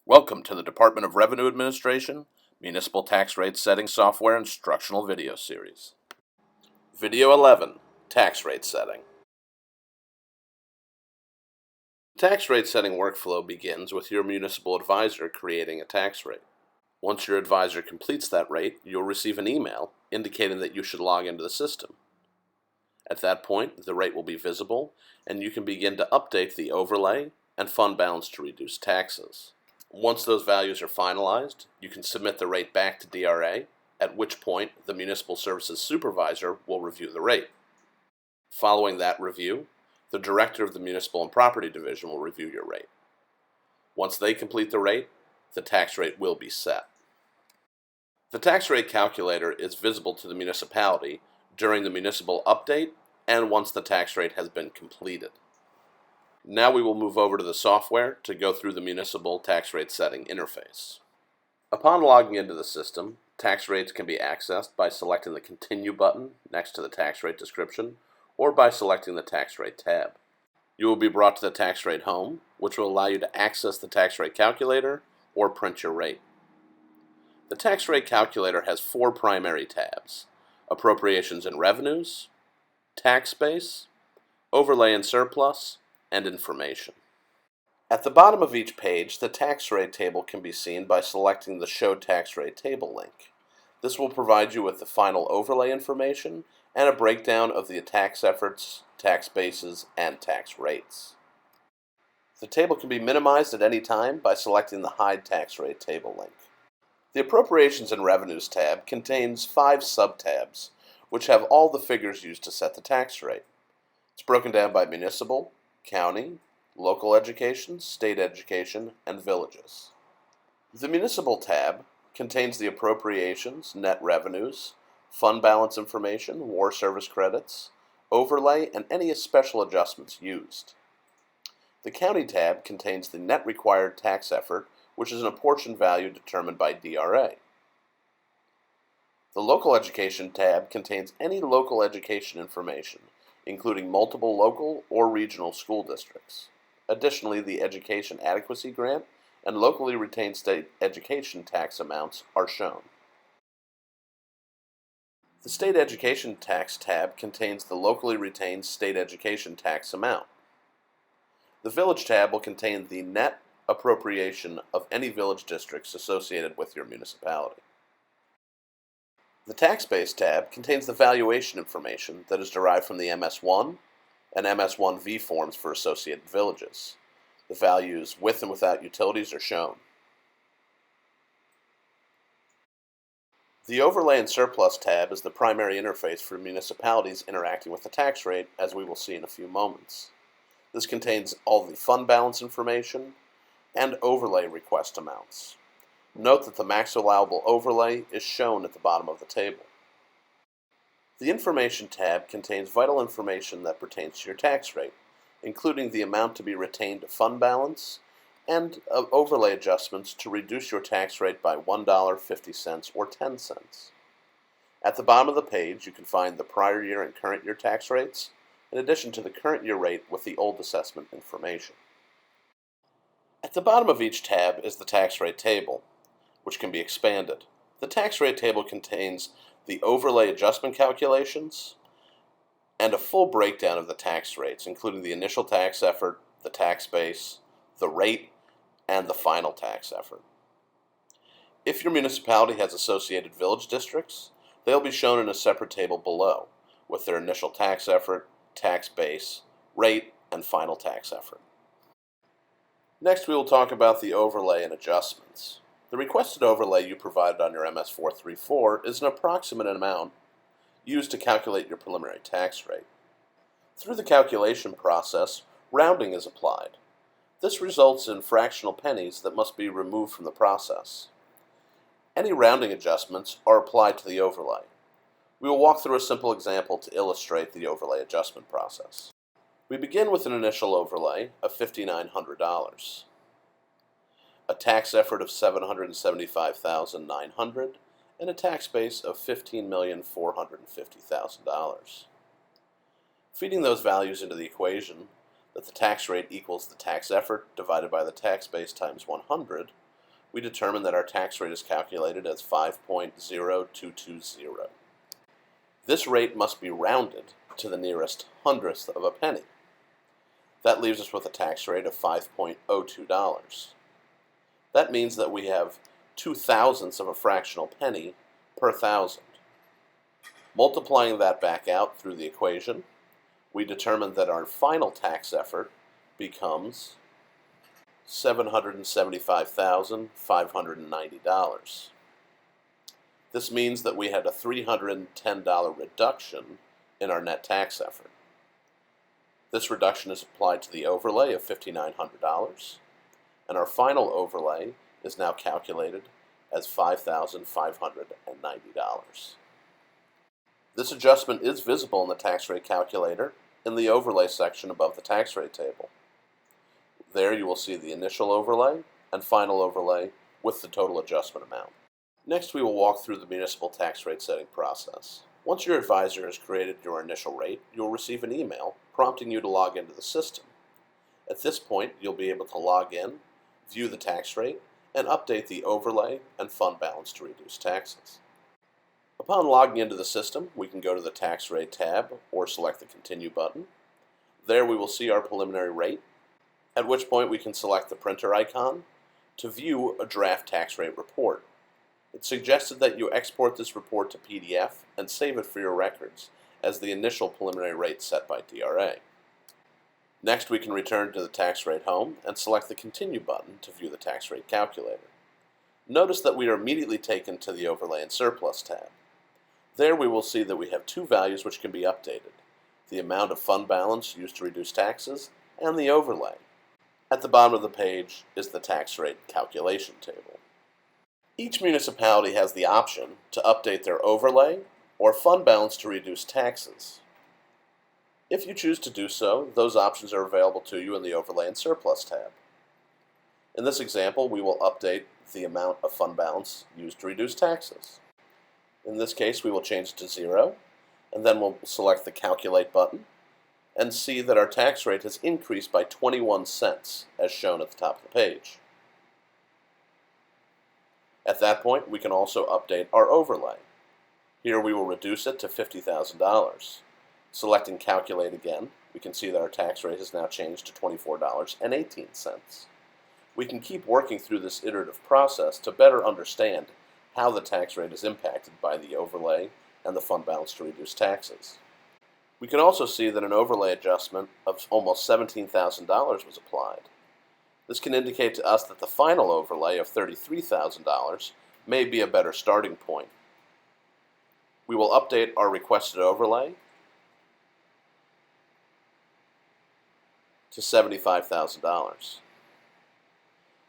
Welcome to the Department of Revenue Administration Municipal Tax Rate Setting Software Instructional Video Series. Video 11, Tax Rate Setting. Tax rate setting workflow begins with your municipal advisor creating a tax rate. Once your advisor completes that rate, you'll receive an email indicating that you should log into the system. At that point, the rate will be visible, and you can begin to update the overlay and fund balance to reduce taxes. Once those values are finalized, you can submit the rate back to DRA, at which point the Municipal Services Supervisor will review the rate. Following that review, the Director of the Municipal and Property Division will review your rate. Once they complete the rate, the tax rate will be set. The tax rate calculator is visible to the municipality during the municipal update and once the tax rate has been completed. Now we will move over to the software to go through the municipal tax rate setting interface. Upon logging into the system, tax rates can be accessed by selecting the Continue button next to the tax rate description or by selecting the Tax Rate tab. You will be brought to the Tax Rate Home, which will allow you to access the tax rate calculator or print your rate. The tax rate calculator has four primary tabs: Appropriations and Revenues, Tax Base, Overlay and Surplus, and Information. At the bottom of each page, the tax rate table can be seen by selecting the Show Tax Rate Table link. This will provide you with the final overlay information and a breakdown of the tax efforts, tax bases, and tax rates. The table can be minimized at any time by selecting the Hide Tax Rate Table link. The Appropriations and Revenues tab contains 5 sub-tabs, which have all the figures used to set the tax rate. It's broken down by municipal, county, local education, state education, and villages. The Municipal tab contains the appropriations, net revenues, fund balance information, war service credits, overlay, and any special adjustments used. The County tab contains the net required tax effort, which is an apportioned value determined by DRA. The Local Education tab contains any local education information, including multiple local or regional school districts. Additionally, the Education Adequacy Grant and locally retained state education tax amounts are shown. The State Education Tax tab contains the locally retained state education tax amount. The Village tab will contain the net appropriation of any village districts associated with your municipality. The Tax Base tab contains the valuation information that is derived from the MS-1 and MS-1V forms for associated villages. The values with and without utilities are shown. The Overlay and Surplus tab is the primary interface for municipalities interacting with the tax rate, as we will see in a few moments. This contains all the fund balance information and overlay request amounts. Note that the max allowable overlay is shown at the bottom of the table. The Information tab contains vital information that pertains to your tax rate, including the amount to be retained to fund balance and overlay adjustments to reduce your tax rate by $1.50 or 10 cents. At the bottom of the page, you can find the prior year and current year tax rates, in addition to the current year rate with the old assessment information. At the bottom of each tab is the tax rate table, which can be expanded. The tax rate table contains the overlay adjustment calculations and a full breakdown of the tax rates, including the initial tax effort, the tax base, the rate, and the final tax effort. If your municipality has associated village districts, they'll be shown in a separate table below, with their initial tax effort, tax base, rate, and final tax effort. Next, we will talk about the overlay and adjustments. The requested overlay you provided on your MS-434 is an approximate amount used to calculate your preliminary tax rate. Through the calculation process, rounding is applied. This results in fractional pennies that must be removed from the process. Any rounding adjustments are applied to the overlay. We will walk through a simple example to illustrate the overlay adjustment process. We begin with an initial overlay of $5,900. A tax effort of $775,900, and a tax base of $15,450,000. Feeding those values into the equation, that the tax rate equals the tax effort divided by the tax base times 100, we determine that our tax rate is calculated as 5.0220. This rate must be rounded to the nearest hundredth of a penny. That leaves us with a tax rate of $5.02. That means that we have 2/1000ths of a fractional penny per thousand. Multiplying that back out through the equation, we determine that our final tax effort becomes $775,590. This means that we had a $310 reduction in our net tax effort. This reduction is applied to the overlay of $5,900, and our final overlay is now calculated as $5,590. This adjustment is visible in the tax rate calculator in the overlay section above the tax rate table. There you will see the initial overlay and final overlay with the total adjustment amount. Next, we will walk through the municipal tax rate setting process. Once your advisor has created your initial rate, you will receive an email prompting you to log into the system. At this point, you'll be able to log in, view the tax rate, and update the overlay and fund balance to reduce taxes. Upon logging into the system, we can go to the Tax Rate tab or select the Continue button. There we will see our preliminary rate, at which point we can select the printer icon to view a draft tax rate report. It's suggested that you export this report to PDF and save it for your records as the initial preliminary rate set by DRA. Next, we can return to the Tax Rate home and select the Continue button to view the tax rate calculator. Notice that we are immediately taken to the Overlay and Surplus tab. There we will see that we have two values which can be updated: the amount of fund balance used to reduce taxes and the overlay. At the bottom of the page is the tax rate calculation table. Each municipality has the option to update their overlay or fund balance to reduce taxes. If you choose to do so, those options are available to you in the Overlay and Surplus tab. In this example, we will update the amount of fund balance used to reduce taxes. In this case, we will change it to 0, and then we'll select the Calculate button and see that our tax rate has increased by 21 cents, as shown at the top of the page. At that point, we can also update our overlay. Here we will reduce it to $50,000. Selecting Calculate again, we can see that our tax rate has now changed to $24.18. We can keep working through this iterative process to better understand how the tax rate is impacted by the overlay and the fund balance to reduce taxes. We can also see that an overlay adjustment of almost $17,000 was applied. This can indicate to us that the final overlay of $33,000 may be a better starting point. We will update our requested overlay to $75,000,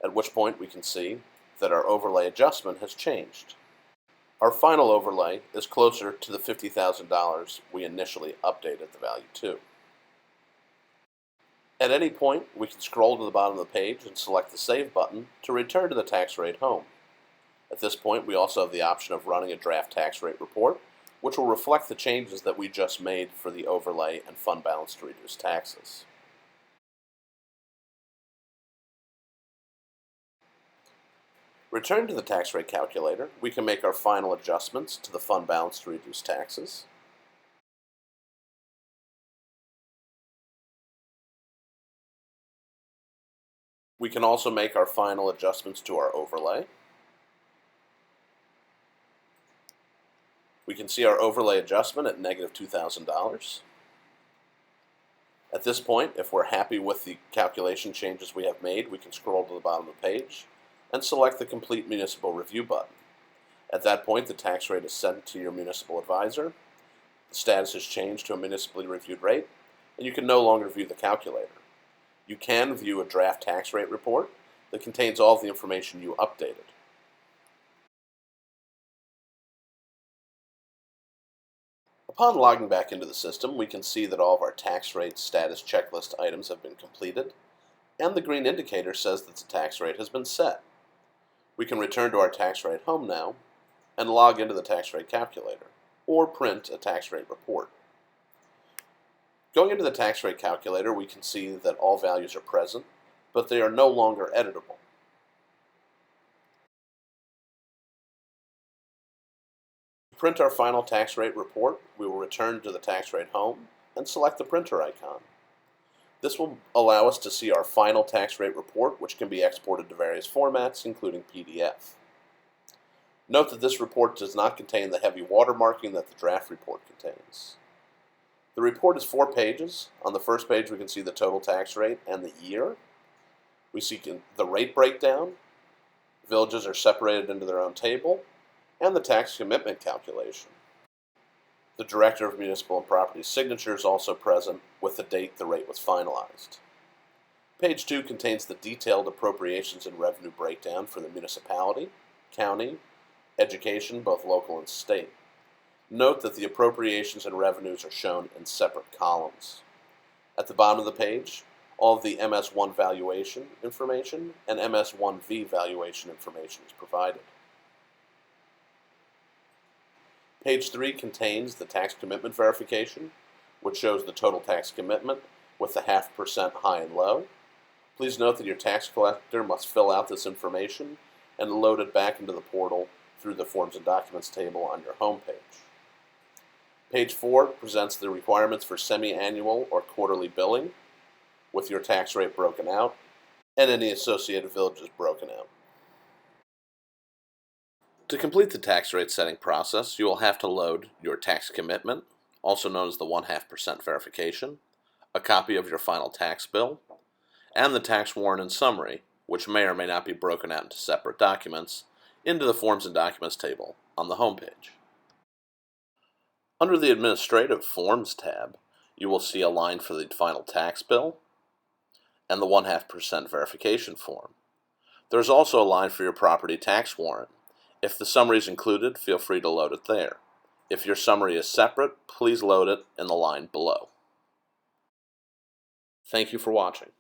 at which point we can see that our overlay adjustment has changed. Our final overlay is closer to the $50,000 we initially updated the value to. At any point, we can scroll to the bottom of the page and select the Save button to return to the Tax Rate home. At this point, we also have the option of running a draft tax rate report, which will reflect the changes that we just made for the overlay and fund balance to reduce taxes. Return to the tax rate calculator, we can make our final adjustments to the fund balance to reduce taxes. We can also make our final adjustments to our overlay. We can see our overlay adjustment at negative $2,000. At this point, if we're happy with the calculation changes we have made, we can scroll to the bottom of the page and select the Complete Municipal Review button. At that point, the tax rate is sent to your municipal advisor, the status is changed to a municipally reviewed rate, and you can no longer view the calculator. You can view a draft tax rate report that contains all of the information you updated. Upon logging back into the system, we can see that all of our tax rate status checklist items have been completed, and the green indicator says that the tax rate has been set. We can return to our tax rate home now and log into the tax rate calculator, or print a tax rate report. Going into the tax rate calculator, we can see that all values are present, but they are no longer editable. print our final tax rate report, we will return to the tax rate home and select the printer icon. This will allow us to see our final tax rate report, which can be exported to various formats, including PDF. Note that this report does not contain the heavy watermarking that the draft report contains. The report is 4 pages. On the first page, we can see the total tax rate and the year. We see the rate breakdown. Villages are separated into their own table, and the tax commitment calculation. The Director of Municipal and Property signature is also present with the date the rate was finalized. Page 2 contains the detailed appropriations and revenue breakdown for the municipality, county, education, both local and state. Note that the appropriations and revenues are shown in separate columns. At the bottom of the page, all of the MS1 valuation information and MS1V valuation information is provided. Page 3 contains the tax commitment verification, which shows the total tax commitment with the 0.5% high and low. Please note that your tax collector must fill out this information and load it back into the portal through the Forms and Documents table on your home page. Page 4 presents the requirements for semi-annual or quarterly billing, with your tax rate broken out, and any associated villages broken out. To complete the tax rate setting process, you will have to load your tax commitment, also known as the 0.5% verification, a copy of your final tax bill, and the tax warrant and summary, which may or may not be broken out into separate documents, into the Forms and Documents table on the home page. Under the Administrative Forms tab, you will see a line for the final tax bill and the 0.5% verification form. There is also a line for your property tax warrant. If the summary is included, feel free to load it there. If your summary is separate, please load it in the line below. Thank you for watching.